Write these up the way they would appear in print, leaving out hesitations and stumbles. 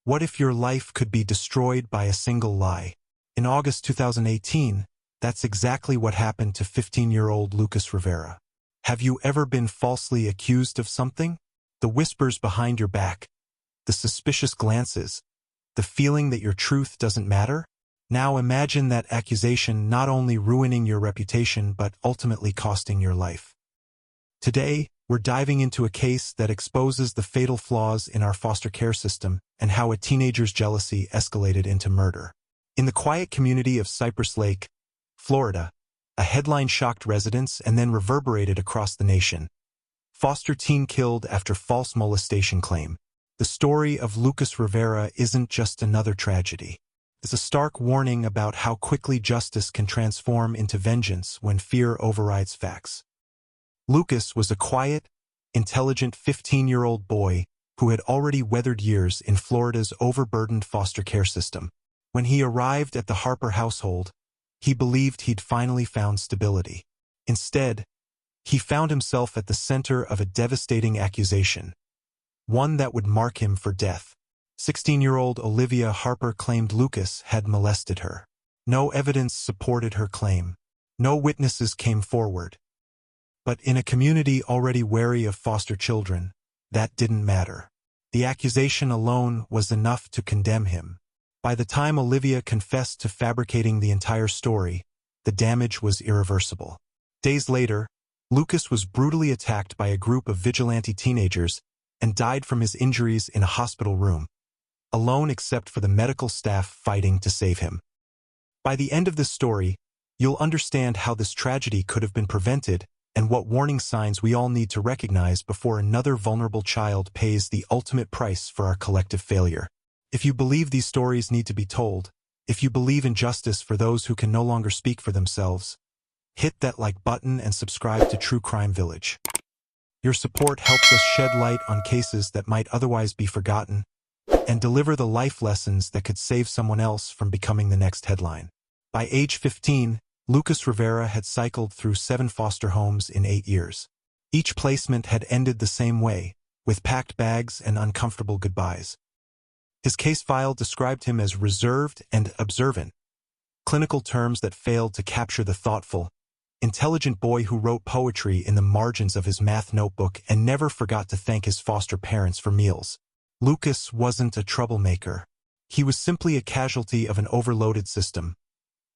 What if your life could be destroyed by a single lie? In August 2018, that's exactly what happened to 15-year-old Lucas Rivera. Have you ever been falsely accused of something? The whispers behind your back, the suspicious glances, the feeling that your truth doesn't matter? Now imagine that accusation not only ruining your reputation but ultimately costing your life. Today, we're diving into a case that exposes the fatal flaws in our foster care system and how a teenager's jealousy escalated into murder. In the quiet community of Cypress Lake, Florida, a headline shocked residents and then reverberated across the nation. Foster teen killed after false molestation claim. The story of Lucas Rivera isn't just another tragedy. It's a stark warning about how quickly justice can transform into vengeance when fear overrides facts. Lucas was a quiet, intelligent 15-year-old boy who had already weathered years in Florida's overburdened foster care system. When he arrived at the Harper household, he believed he'd finally found stability. Instead, he found himself at the center of a devastating accusation, one that would mark him for death. 16-year-old Olivia Harper claimed Lucas had molested her. No evidence supported her claim. No witnesses came forward. But in a community already wary of foster children, that didn't matter. The accusation alone was enough to condemn him. By the time Olivia confessed to fabricating the entire story, the damage was irreversible. Days later, Lucas was brutally attacked by a group of vigilante teenagers and died from his injuries in a hospital room, alone except for the medical staff fighting to save him. By the end of this story, you'll understand how this tragedy could have been prevented and what warning signs we all need to recognize before another vulnerable child pays the ultimate price for our collective failure. If you believe these stories need to be told, if you believe in justice for those who can no longer speak for themselves, hit that like button and subscribe to True Crime Village. Your support helps us shed light on cases that might otherwise be forgotten and deliver the life lessons that could save someone else from becoming the next headline. By age 15, Lucas Rivera had cycled through 7 foster homes in 8 years. Each placement had ended the same way, with packed bags and uncomfortable goodbyes. His case file described him as reserved and observant, clinical terms that failed to capture the thoughtful, intelligent boy who wrote poetry in the margins of his math notebook and never forgot to thank his foster parents for meals. Lucas wasn't a troublemaker. He was simply a casualty of an overloaded system.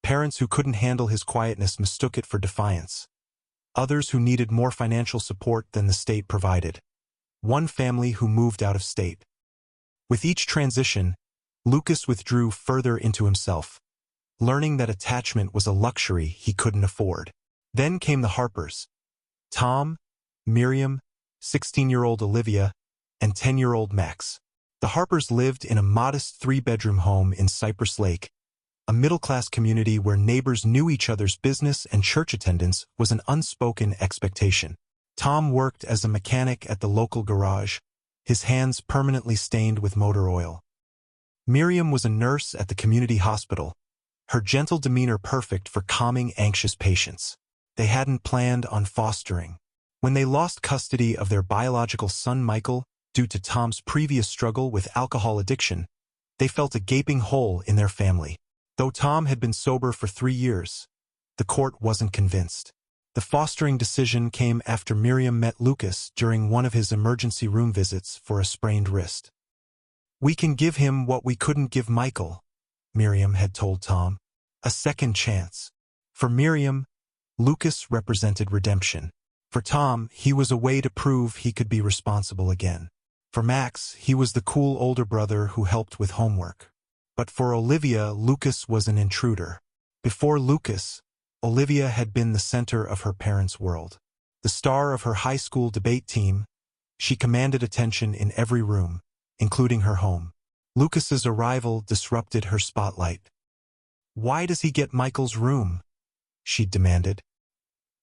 Parents who couldn't handle his quietness mistook it for defiance. Others who needed more financial support than the state provided. One family who moved out of state. With each transition, Lucas withdrew further into himself, learning that attachment was a luxury he couldn't afford. Then came the Harpers. Tom, Miriam, 16-year-old Olivia, and 10-year-old Max. The Harpers lived in a modest 3-bedroom home in Cypress Lake, a middle-class community where neighbors knew each other's business and church attendance was an unspoken expectation. Tom worked as a mechanic at the local garage, his hands permanently stained with motor oil. Miriam was a nurse at the community hospital, her gentle demeanor perfect for calming anxious patients. They hadn't planned on fostering. When they lost custody of their biological son Michael due to Tom's previous struggle with alcohol addiction, they felt a gaping hole in their family. Though Tom had been sober for 3 years, the court wasn't convinced. The fostering decision came after Miriam met Lucas during one of his emergency room visits for a sprained wrist. "We can give him what we couldn't give Michael," Miriam had told Tom. A second chance. For Miriam, Lucas represented redemption. For Tom, he was a way to prove he could be responsible again. For Max, he was the cool older brother who helped with homework. But for Olivia, Lucas was an intruder. Before Lucas, Olivia had been the center of her parents' world. The star of her high school debate team, she commanded attention in every room, including her home. Lucas's arrival disrupted her spotlight. "Why does he get Michael's room?" she demanded.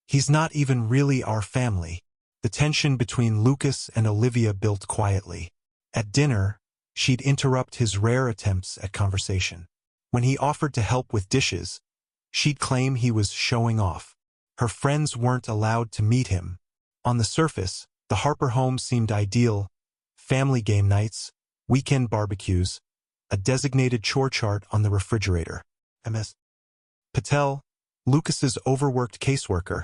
"He's not even really our family." The tension between Lucas and Olivia built quietly. At dinner, she'd interrupt his rare attempts at conversation. When he offered to help with dishes, she'd claim he was showing off. Her friends weren't allowed to meet him. On the surface, the Harper home seemed ideal: family game nights, weekend barbecues, a designated chore chart on the refrigerator. Ms. Patel, Lucas's overworked caseworker,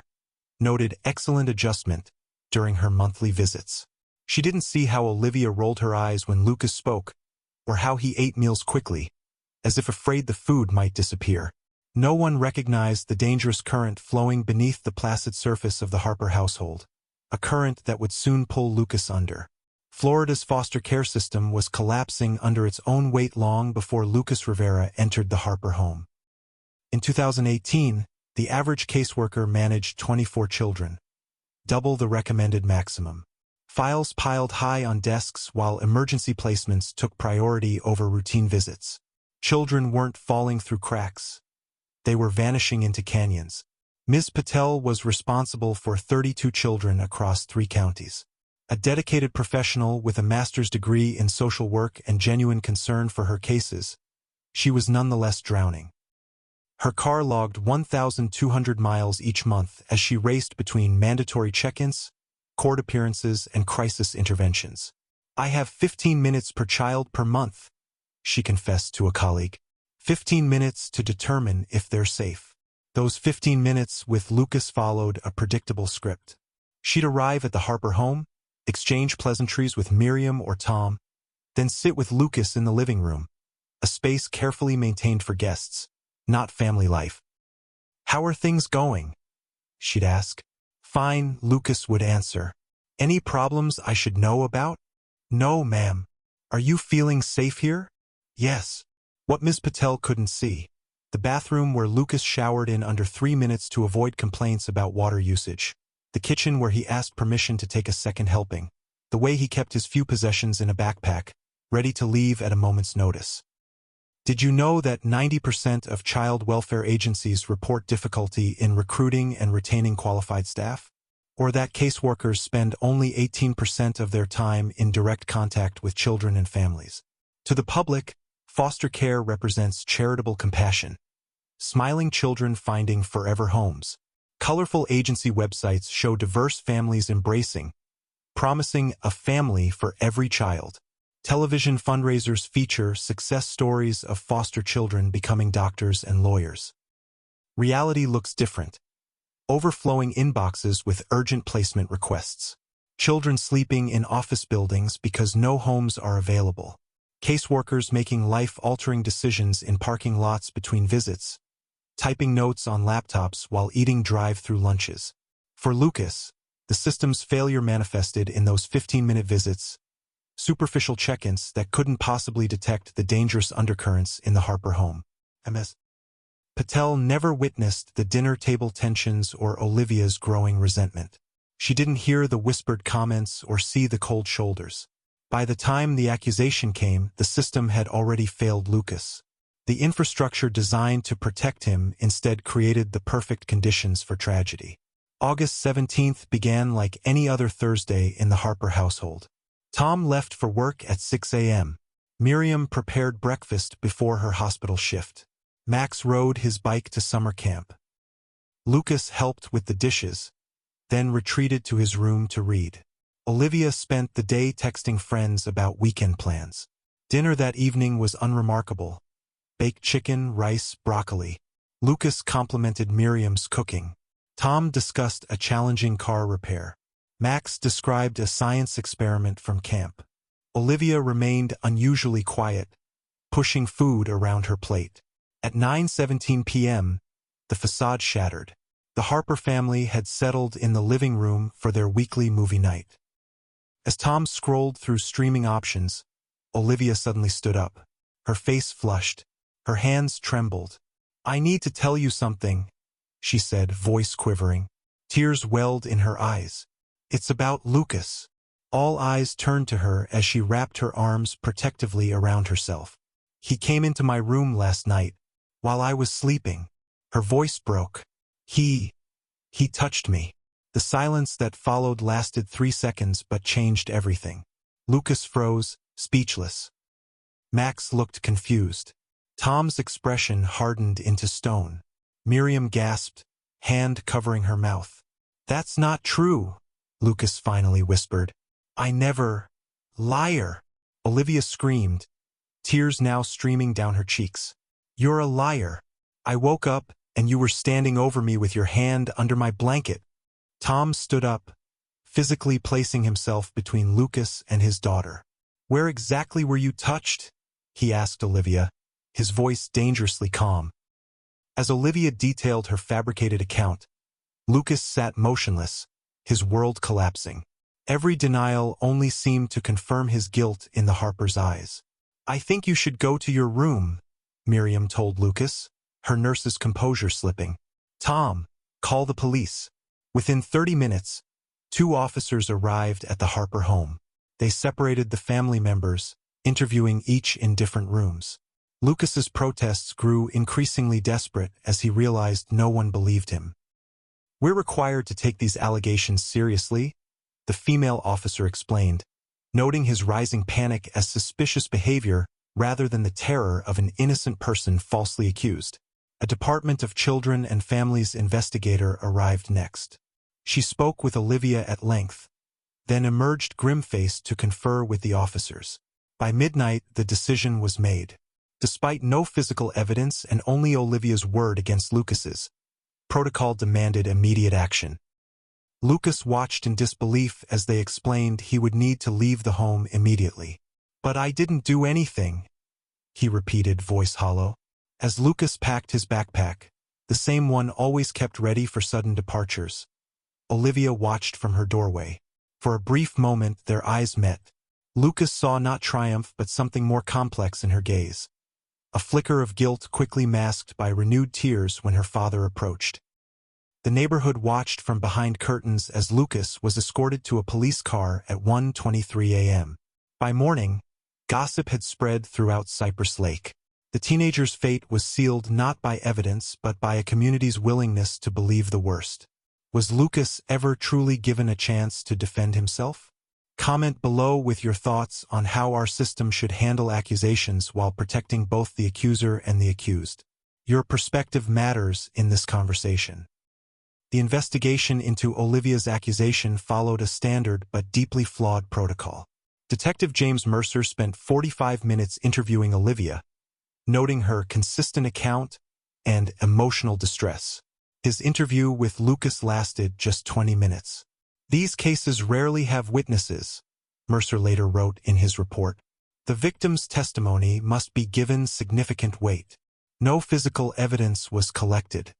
noted excellent adjustment during her monthly visits. She didn't see how Olivia rolled her eyes when Lucas spoke, or how he ate meals quickly, as if afraid the food might disappear. No one recognized the dangerous current flowing beneath the placid surface of the Harper household, a current that would soon pull Lucas under. Florida's foster care system was collapsing under its own weight long before Lucas Rivera entered the Harper home. In 2018, the average caseworker managed 24 children, double the recommended maximum. Files piled high on desks while emergency placements took priority over routine visits. Children weren't falling through cracks. They were vanishing into canyons. Ms. Patel was responsible for 32 children across 3 counties. A dedicated professional with a master's degree in social work and genuine concern for her cases, she was nonetheless drowning. Her car logged 1,200 miles each month as she raced between mandatory check-ins, court appearances, and crisis interventions. "I have 15 minutes per child per month," she confessed to a colleague. 15 minutes to determine if they're safe. Those 15 minutes with Lucas followed a predictable script. She'd arrive at the Harper home, exchange pleasantries with Miriam or Tom, then sit with Lucas in the living room, a space carefully maintained for guests, not family life. "How are things going?" she'd ask. "Fine," Lucas would answer. "Any problems I should know about?" "No, ma'am." "Are you feeling safe here?" "Yes." What Ms. Patel couldn't see: the bathroom where Lucas showered in under 3 minutes to avoid complaints about water usage, the kitchen where he asked permission to take a second helping, the way he kept his few possessions in a backpack, ready to leave at a moment's notice. Did you know that 90% of child welfare agencies report difficulty in recruiting and retaining qualified staff? Or that caseworkers spend only 18% of their time in direct contact with children and families? To the public, foster care represents charitable compassion, smiling children finding forever homes. Colorful agency websites show diverse families embracing, promising a family for every child. Television fundraisers feature success stories of foster children becoming doctors and lawyers. Reality looks different. Overflowing inboxes with urgent placement requests. Children sleeping in office buildings because no homes are available. Caseworkers making life-altering decisions in parking lots between visits. Typing notes on laptops while eating drive-through lunches. For Lucas, the system's failure manifested in those 15-minute visits, superficial check-ins that couldn't possibly detect the dangerous undercurrents in the Harper home. Ms. Patel never witnessed the dinner table tensions or Olivia's growing resentment. She didn't hear the whispered comments or see the cold shoulders. By the time the accusation came, the system had already failed Lucas. The infrastructure designed to protect him instead created the perfect conditions for tragedy. August 17th began like any other Thursday in the Harper household. Tom left for work at 6 a.m. Miriam prepared breakfast before her hospital shift. Max rode his bike to summer camp. Lucas helped with the dishes, then retreated to his room to read. Olivia spent the day texting friends about weekend plans. Dinner that evening was unremarkable. Baked chicken, rice, broccoli. Lucas complimented Miriam's cooking. Tom discussed a challenging car repair. Max described a science experiment from camp. Olivia remained unusually quiet, pushing food around her plate. At 9:17 p.m., the facade shattered. The Harper family had settled in the living room for their weekly movie night. As Tom scrolled through streaming options, Olivia suddenly stood up. Her face flushed. Her hands trembled. "I need to tell you something," she said, voice quivering. Tears welled in her eyes. "It's about Lucas." All eyes turned to her as she wrapped her arms protectively around herself. "He came into my room last night, while I was sleeping." Her voice broke. He touched me." The silence that followed lasted 3 seconds but changed everything. Lucas froze, speechless. Max looked confused. Tom's expression hardened into stone. Miriam gasped, hand covering her mouth. "That's not true," Lucas finally whispered. "I never—" "Liar!" Olivia screamed, tears now streaming down her cheeks. "You're a liar. I woke up, and you were standing over me with your hand under my blanket." Tom stood up, physically placing himself between Lucas and his daughter. "Where exactly were you touched?" he asked Olivia, his voice dangerously calm. As Olivia detailed her fabricated account, Lucas sat motionless, his world collapsing. Every denial only seemed to confirm his guilt in the Harpers' eyes. "I think you should go to your room," Miriam told Lucas, her nurse's composure slipping. "Tom, call the police." Within 30 minutes, 2 officers arrived at the Harper home. They separated the family members, interviewing each in different rooms. Lucas's protests grew increasingly desperate as he realized no one believed him. "We're required to take these allegations seriously," the female officer explained, noting his rising panic as suspicious behavior rather than the terror of an innocent person falsely accused. A Department of Children and Families investigator arrived next. She spoke with Olivia at length, then emerged grim-faced to confer with the officers. By midnight, the decision was made. Despite no physical evidence and only Olivia's word against Lucas's, protocol demanded immediate action. Lucas watched in disbelief as they explained he would need to leave the home immediately. "But I didn't do anything," he repeated, voice hollow. As Lucas packed his backpack, the same one always kept ready for sudden departures, Olivia watched from her doorway. For a brief moment, their eyes met. Lucas saw not triumph but something more complex in her gaze. A flicker of guilt quickly masked by renewed tears when her father approached. The neighborhood watched from behind curtains as Lucas was escorted to a police car at 1:23 a.m. By morning, gossip had spread throughout Cypress Lake. The teenager's fate was sealed not by evidence but by a community's willingness to believe the worst. Was Lucas ever truly given a chance to defend himself? Comment below with your thoughts on how our system should handle accusations while protecting both the accuser and the accused. Your perspective matters in this conversation. The investigation into Olivia's accusation followed a standard but deeply flawed protocol. Detective James Mercer spent 45 minutes interviewing Olivia, noting her consistent account and emotional distress. His interview with Lucas lasted just 20 minutes. "These cases rarely have witnesses," Mercer later wrote in his report. "The victim's testimony must be given significant weight. No physical evidence was collected.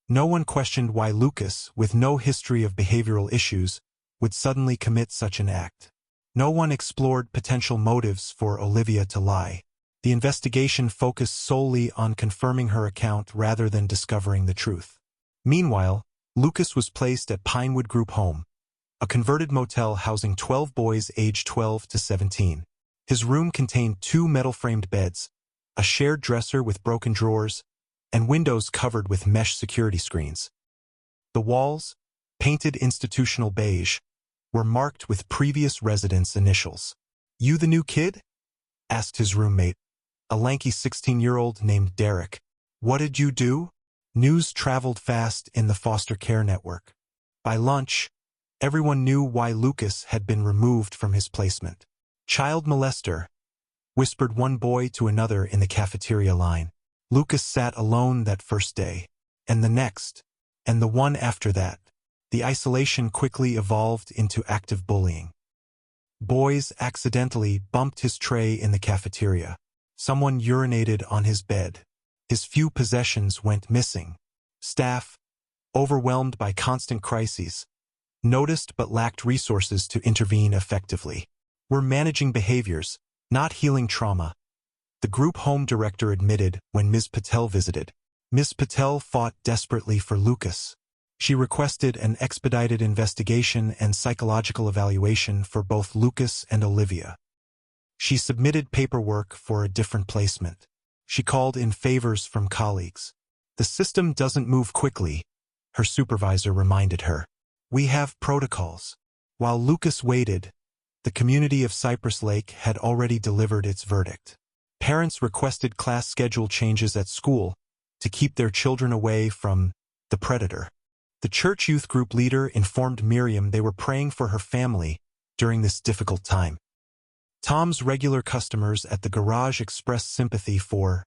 No one questioned why Lucas, with no history of behavioral issues, would suddenly commit such an act. No one explored potential motives for Olivia to lie. The investigation focused solely on confirming her account rather than discovering the truth." Meanwhile, Lucas was placed at Pinewood Group Home, a converted motel housing 12 boys aged 12 to 17. His room contained 2 metal-framed beds, a shared dresser with broken drawers, and windows covered with mesh security screens. The walls, painted institutional beige, were marked with previous residents' initials. "You the new kid?" asked his roommate, a lanky 16-year-old named Derek. "What did you do?" News traveled fast in the foster care network. By lunch, everyone knew why Lucas had been removed from his placement. "Child molester," whispered one boy to another in the cafeteria line. Lucas sat alone that first day, and the next, and the one after that. The isolation quickly evolved into active bullying. Boys accidentally bumped his tray in the cafeteria. Someone urinated on his bed. His few possessions went missing. Staff, overwhelmed by constant crises, noticed but lacked resources to intervene effectively. "We're managing behaviors, not healing trauma," the group home director admitted when Ms. Patel visited. Ms. Patel fought desperately for Lucas. She requested an expedited investigation and psychological evaluation for both Lucas and Olivia. She submitted paperwork for a different placement. She called in favors from colleagues. "The system doesn't move quickly," her supervisor reminded her. "We have protocols." While Lucas waited, the community of Cypress Lake had already delivered its verdict. Parents requested class schedule changes at school to keep their children away from the predator. The church youth group leader informed Miriam they were praying for her family during this difficult time. Tom's regular customers at the garage expressed sympathy for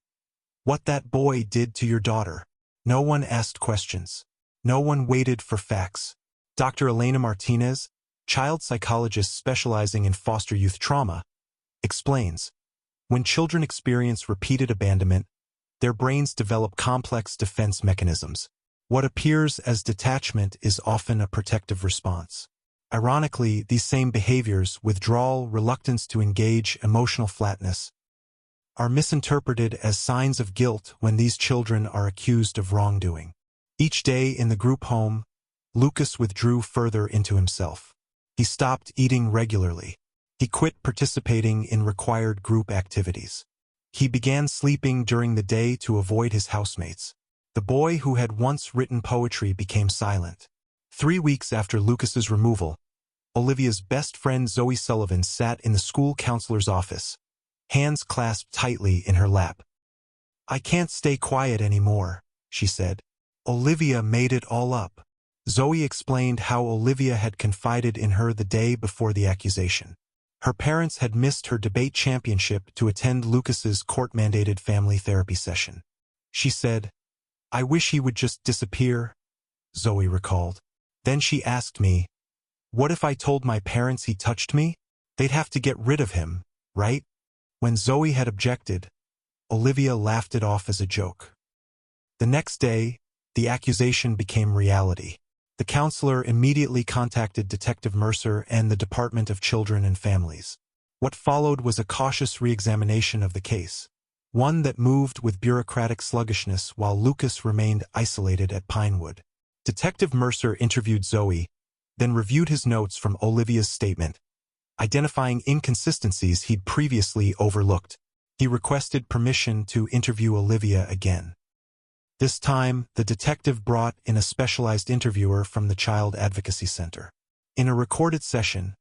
what that boy did to your daughter. No one asked questions. No one waited for facts. Dr. Elena Martinez, child psychologist specializing in foster youth trauma, explains, when children experience repeated abandonment, their brains develop complex defense mechanisms. What appears as detachment is often a protective response. Ironically, these same behaviors, withdrawal, reluctance to engage, emotional flatness, are misinterpreted as signs of guilt when these children are accused of wrongdoing. Each day in the group home, Lucas withdrew further into himself. He stopped eating regularly. He quit participating in required group activities. He began sleeping during the day to avoid his housemates. The boy who had once written poetry became silent. 3 weeks after Lucas's removal, Olivia's best friend Zoe Sullivan sat in the school counselor's office, hands clasped tightly in her lap. "I can't stay quiet anymore," she said. "Olivia made it all up." Zoe explained how Olivia had confided in her the day before the accusation. Her parents had missed her debate championship to attend Lucas's court-mandated family therapy session. She said, "I wish he would just disappear," Zoe recalled. Then she asked me, "What if I told my parents he touched me? They'd have to get rid of him, right?" When Zoe had objected, Olivia laughed it off as a joke. The next day, the accusation became reality. The counselor immediately contacted Detective Mercer and the Department of Children and Families. What followed was a cautious re-examination of the case, one that moved with bureaucratic sluggishness while Lucas remained isolated at Pinewood. Detective Mercer interviewed Zoe, then reviewed his notes from Olivia's statement, identifying inconsistencies he'd previously overlooked. He requested permission to interview Olivia again. This time, the detective brought in a specialized interviewer from the Child Advocacy Center. In a recorded session,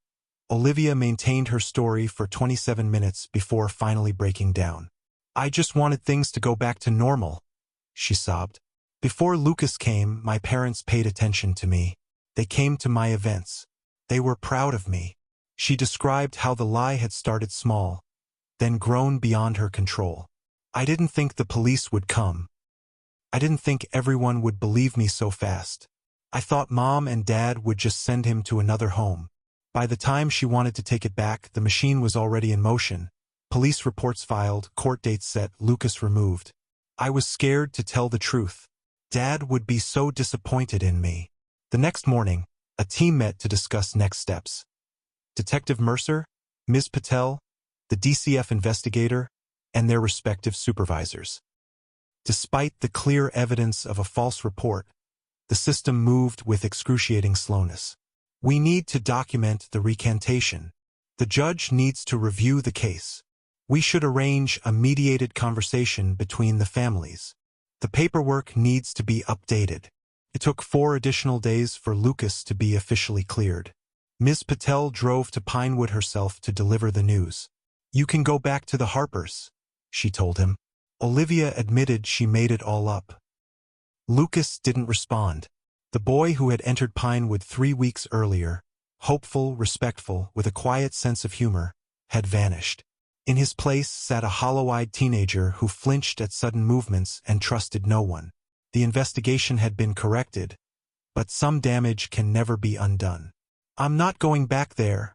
Olivia maintained her story for 27 minutes before finally breaking down. "I just wanted things to go back to normal," she sobbed. "Before Lucas came, my parents paid attention to me. They came to my events. They were proud of me." She described how the lie had started small, then grown beyond her control. "I didn't think the police would come. I didn't think everyone would believe me so fast. I thought Mom and Dad would just send him to another home." By the time she wanted to take it back, the machine was already in motion. Police reports filed, court dates set, Lucas removed. "I was scared to tell the truth. Dad would be so disappointed in me." The next morning, a team met to discuss next steps. Detective Mercer, Ms. Patel, the DCF investigator, and their respective supervisors. Despite the clear evidence of a false report, the system moved with excruciating slowness. "We need to document the recantation. The judge needs to review the case. We should arrange a mediated conversation between the families. The paperwork needs to be updated." It took 4 additional days for Lucas to be officially cleared. Ms. Patel drove to Pinewood herself to deliver the news. "You can go back to the Harpers," she told him. Olivia admitted she made it all up. Lucas didn't respond. The boy who had entered Pinewood 3 weeks earlier, hopeful, respectful, with a quiet sense of humor, had vanished. In his place sat a hollow-eyed teenager who flinched at sudden movements and trusted no one. The investigation had been corrected, but some damage can never be undone. "I'm not going back there,"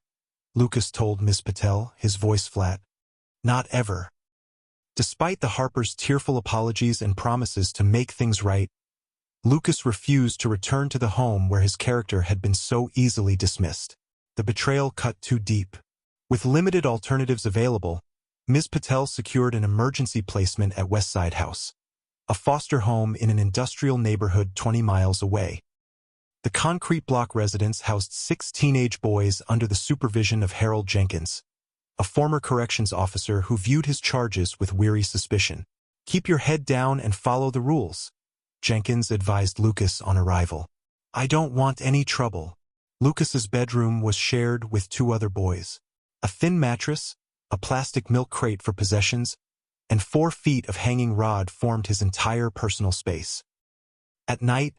Lucas told Ms. Patel, his voice flat. "Not ever." Despite the Harpers' tearful apologies and promises to make things right, Lucas refused to return to the home where his character had been so easily dismissed. The betrayal cut too deep. With limited alternatives available, Ms. Patel secured an emergency placement at Westside House, a foster home in an industrial neighborhood 20 miles away. The concrete block residence housed 6 teenage boys under the supervision of Harold Jenkins, a former corrections officer who viewed his charges with weary suspicion. "Keep your head down and follow the rules," Jenkins advised Lucas on arrival. "I don't want any trouble." Lucas's bedroom was shared with 2 other boys. A thin mattress, a plastic milk crate for possessions, and 4 feet of hanging rod formed his entire personal space. At night,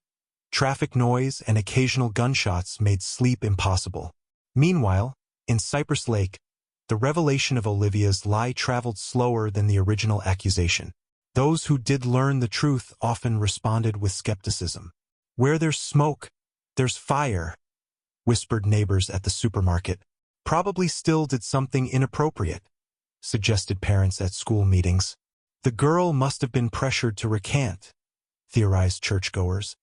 traffic noise and occasional gunshots made sleep impossible. Meanwhile, in Cypress Lake, The revelation of Olivia's lie traveled slower than the original accusation. Those who did learn the truth often responded with skepticism. "Where there's smoke, there's fire," whispered neighbors at the supermarket. "Probably still did something inappropriate," suggested parents at school meetings. "The girl must have been pressured to recant," theorized churchgoers.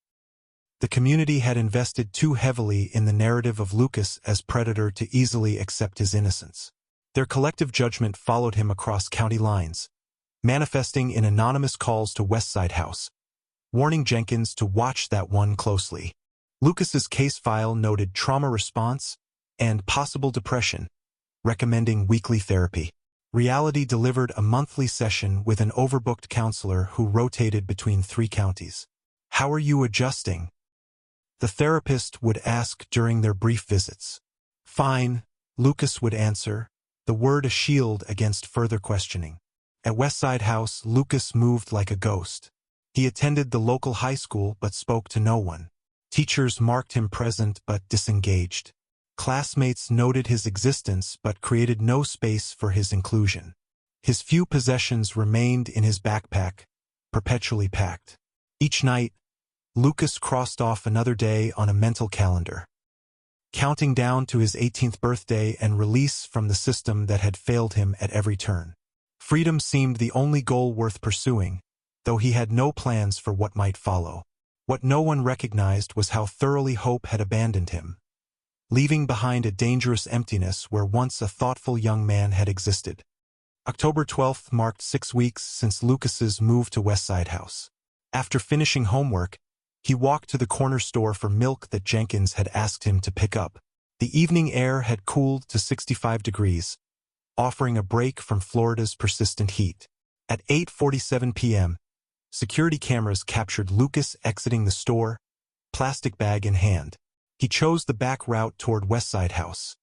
The community had invested too heavily in the narrative of Lucas as predator to easily accept his innocence. Their collective judgment followed him across county lines, manifesting in anonymous calls to Westside House, warning Jenkins to watch that one closely. Lucas's case file noted trauma response and possible depression, recommending weekly therapy. Reality delivered a monthly session with an overbooked counselor who rotated between 3 counties. "How are you adjusting?" the therapist would ask during their brief visits. "Fine," Lucas would answer, the word a shield against further questioning. At Westside House, Lucas moved like a ghost. He attended the local high school but spoke to no one. Teachers marked him present but disengaged. Classmates noted his existence but created no space for his inclusion. His few possessions remained in his backpack, perpetually packed. Each night, Lucas crossed off another day on a mental calendar, counting down to his 18th birthday and release from the system that had failed him at every turn. Freedom seemed the only goal worth pursuing, though he had no plans for what might follow. What no one recognized was how thoroughly hope had abandoned him, leaving behind a dangerous emptiness where once a thoughtful young man had existed. October 12th marked 6 weeks since Lucas's move to Westside House. After finishing homework, he walked to the corner store for milk that Jenkins had asked him to pick up. The evening air had cooled to 65 degrees, offering a break from Florida's persistent heat. At 8:47 p.m., security cameras captured Lucas exiting the store, plastic bag in hand. He chose the back route toward Westside House,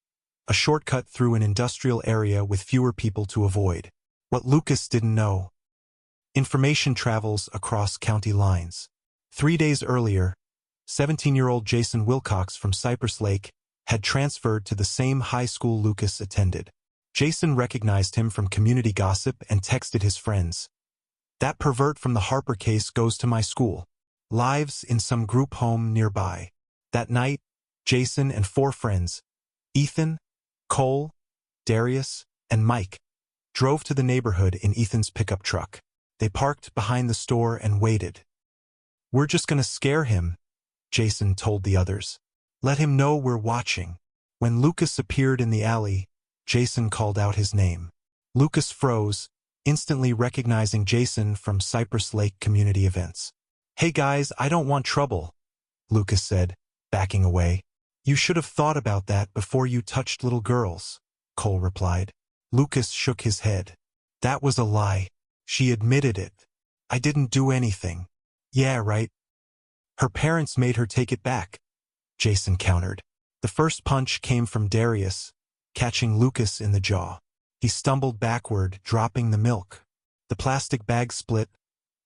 a shortcut through an industrial area with fewer people to avoid. What Lucas didn't know: information travels across county lines. 3 days earlier, 17-year-old Jason Wilcox from Cypress Lake had transferred to the same high school Lucas attended. Jason recognized him from community gossip and texted his friends, "That pervert from the Harper case goes to my school. Lives in some group home nearby." That night, Jason and 4 friends, Ethan, Cole, Darius, and Mike, drove to the neighborhood in Ethan's pickup truck. They parked behind the store and waited. "We're just gonna scare him," Jason told the others. "Let him know we're watching." When Lucas appeared in the alley, Jason called out his name. Lucas froze, instantly recognizing Jason from Cypress Lake community events. "Hey guys, I don't want trouble," Lucas said, backing away. "You should have thought about that before you touched little girls," Cole replied. Lucas shook his head. "That was a lie. She admitted it. I didn't do anything." "Yeah, right. Her parents made her take it back," Jason countered. The first punch came from Darius, catching Lucas in the jaw. He stumbled backward, dropping the milk. The plastic bag split,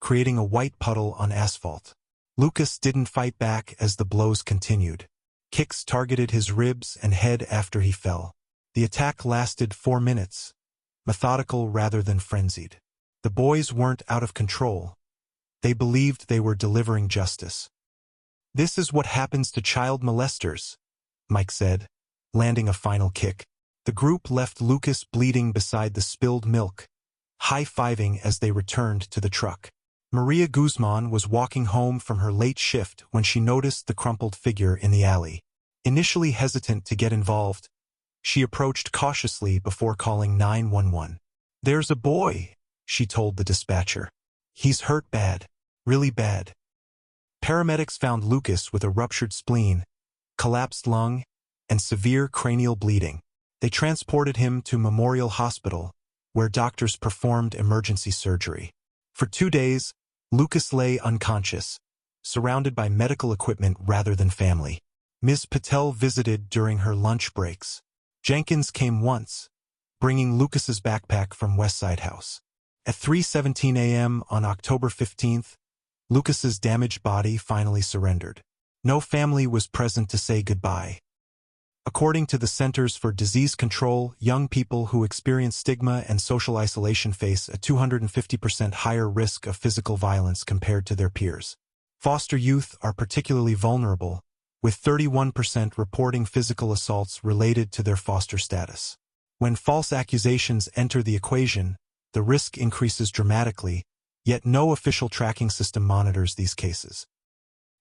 creating a white puddle on asphalt. Lucas didn't fight back as the blows continued. Kicks targeted his ribs and head after he fell. The attack lasted 4 minutes, methodical rather than frenzied. The boys weren't out of control. They believed they were delivering justice. "This is what happens to child molesters," Mike said, landing a final kick. The group left Lucas bleeding beside the spilled milk, high-fiving as they returned to the truck. Maria Guzman was walking home from her late shift when she noticed the crumpled figure in the alley. Initially hesitant to get involved, she approached cautiously before calling 911. "There's a boy," she told the dispatcher. "He's hurt bad, really bad." Paramedics found Lucas with a ruptured spleen, collapsed lung, and severe cranial bleeding. They transported him to Memorial Hospital, where doctors performed emergency surgery. For 2 days, Lucas lay unconscious, surrounded by medical equipment rather than family. Ms. Patel visited during her lunch breaks. Jenkins came once, bringing Lucas's backpack from Westside House. At 3:17 a.m. on October 15th, Lucas's damaged body finally surrendered. No family was present to say goodbye. According to the Centers for Disease Control, young people who experience stigma and social isolation face a 250% higher risk of physical violence compared to their peers. Foster youth are particularly vulnerable, with 31% reporting physical assaults related to their foster status. When false accusations enter the equation, the risk increases dramatically, yet no official tracking system monitors these cases.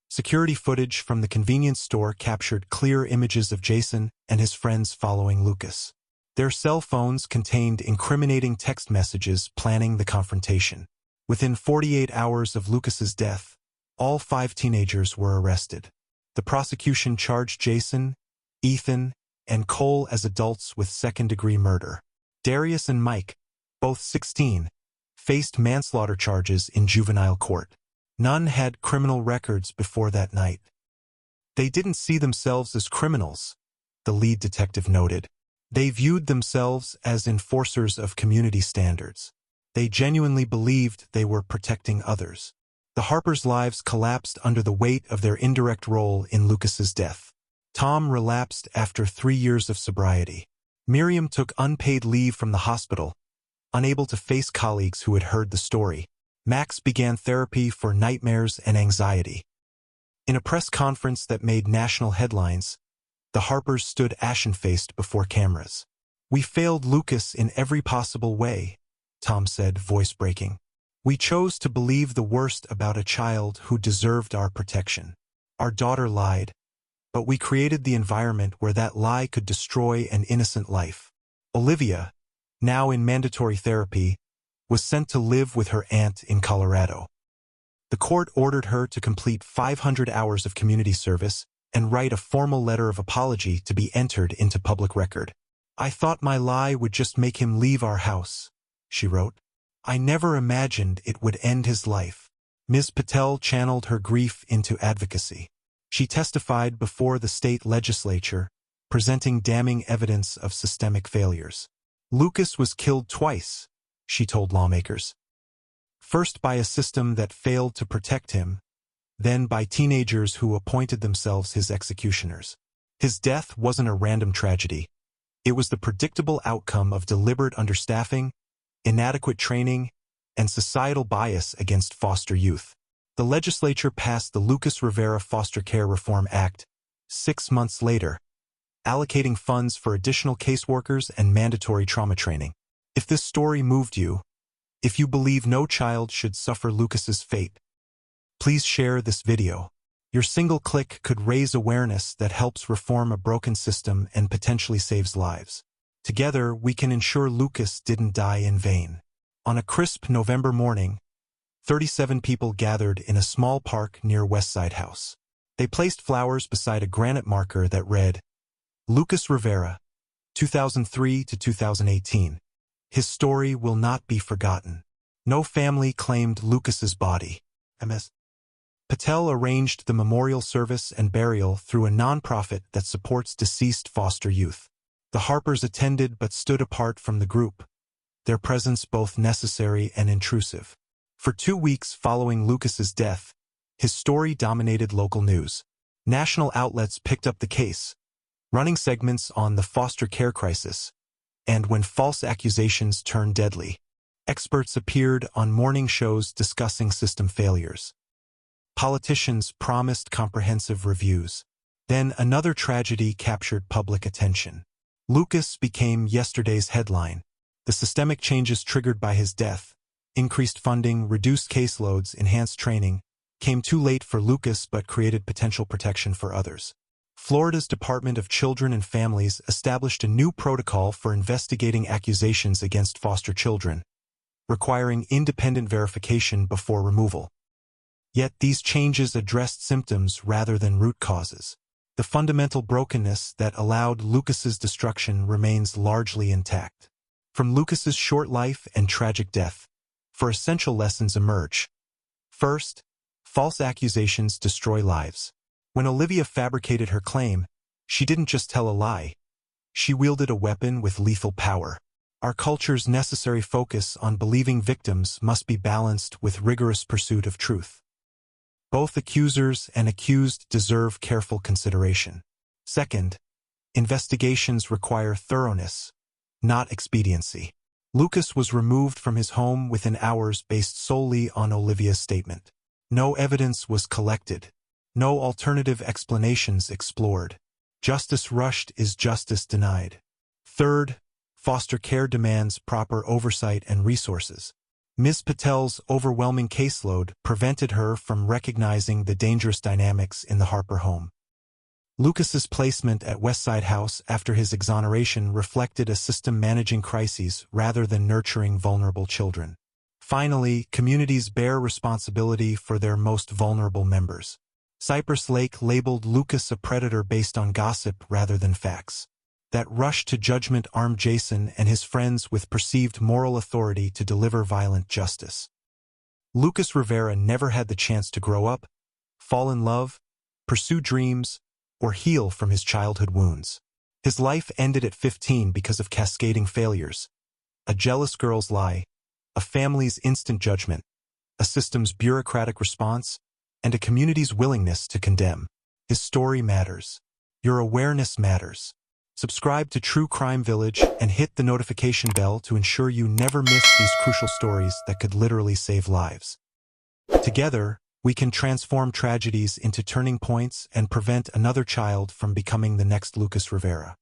Security footage from the convenience store captured clear images of Jason and his friends following Lucas. Their cell phones contained incriminating text messages planning the confrontation. Within 48 hours of Lucas's death, all 5 teenagers were arrested. The prosecution charged Jason, Ethan, and Cole as adults with second-degree murder. Darius and Mike, both 16, faced manslaughter charges in juvenile court. None had criminal records before that night. They didn't see themselves as criminals, the lead detective noted. They viewed themselves as enforcers of community standards. They genuinely believed they were protecting others. The Harpers' lives collapsed under the weight of their indirect role in Lucas's death. Tom relapsed after 3 years of sobriety. Miriam took unpaid leave from the hospital, unable to face colleagues who had heard the story. Max began therapy for nightmares and anxiety. In a press conference that made national headlines, the Harpers stood ashen-faced before cameras. "We failed Lucas in every possible way," Tom said, voice breaking. "We chose to believe the worst about a child who deserved our protection. Our daughter lied, but we created the environment where that lie could destroy an innocent life." Olivia, now in mandatory therapy, was sent to live with her aunt in Colorado. The court ordered her to complete 500 hours of community service and write a formal letter of apology to be entered into public record. "I thought my lie would just make him leave our house," she wrote. "I never imagined it would end his life." Ms. Patel channeled her grief into advocacy. She testified before the state legislature, presenting damning evidence of systemic failures. "Lucas was killed twice," she told lawmakers. "First by a system that failed to protect him, then by teenagers who appointed themselves his executioners. His death wasn't a random tragedy. It was the predictable outcome of deliberate understaffing, inadequate training, and societal bias against foster youth." The legislature passed the Lucas Rivera Foster Care Reform Act 6 months later, allocating funds for additional caseworkers and mandatory trauma training. If this story moved you, if you believe no child should suffer Lucas's fate, please share this video. Your single click could raise awareness that helps reform a broken system and potentially saves lives. Together, we can ensure Lucas didn't die in vain. On a crisp November morning, 37 people gathered in a small park near Westside House. They placed flowers beside a granite marker that read, "Lucas Rivera, 2003 to 2018. His story will not be forgotten." No family claimed Lucas's body. Ms. Patel arranged the memorial service and burial through a nonprofit that supports deceased foster youth. The Harpers attended but stood apart from the group, their presence both necessary and intrusive. For 2 weeks following Lucas's death, his story dominated local news. National outlets picked up the case, running segments on the foster care crisis, and when false accusations turned deadly. Experts appeared on morning shows discussing system failures. Politicians promised comprehensive reviews. Then another tragedy captured public attention. Lucas became yesterday's headline. The systemic changes triggered by his death, increased funding, reduced caseloads, enhanced training, came too late for Lucas but created potential protection for others. Florida's Department of Children and Families established a new protocol for investigating accusations against foster children, requiring independent verification before removal. Yet these changes addressed symptoms rather than root causes. The fundamental brokenness that allowed Lucas's destruction remains largely intact. From Lucas's short life and tragic death, 4 essential lessons emerge. First, false accusations destroy lives. When Olivia fabricated her claim, she didn't just tell a lie. She wielded a weapon with lethal power. Our culture's necessary focus on believing victims must be balanced with rigorous pursuit of truth. Both accusers and accused deserve careful consideration. Second, Investigations require thoroughness, not expediency. Lucas was removed from his home within hours based solely on Olivia's statement. No evidence was collected. No alternative explanations explored. Justice rushed is justice denied. Third, foster care demands proper oversight and resources. Ms. Patel's overwhelming caseload prevented her from recognizing the dangerous dynamics in the Harper home. Lucas's placement at Westside House after his exoneration reflected a system managing crises rather than nurturing vulnerable children. Finally, communities bear responsibility for their most vulnerable members. Cypress Lake labeled Lucas a predator based on gossip rather than facts. That rush to judgment armed Jason and his friends with perceived moral authority to deliver violent justice. Lucas Rivera never had the chance to grow up, fall in love, pursue dreams, or heal from his childhood wounds. His life ended at 15 because of cascading failures: a jealous girl's lie, a family's instant judgment, a system's bureaucratic response, and a community's willingness to condemn. His story matters. Your awareness matters. Subscribe to True Crime Village and hit the notification bell to ensure you never miss these crucial stories that could literally save lives. Together, we can transform tragedies into turning points and prevent another child from becoming the next Lucas Rivera.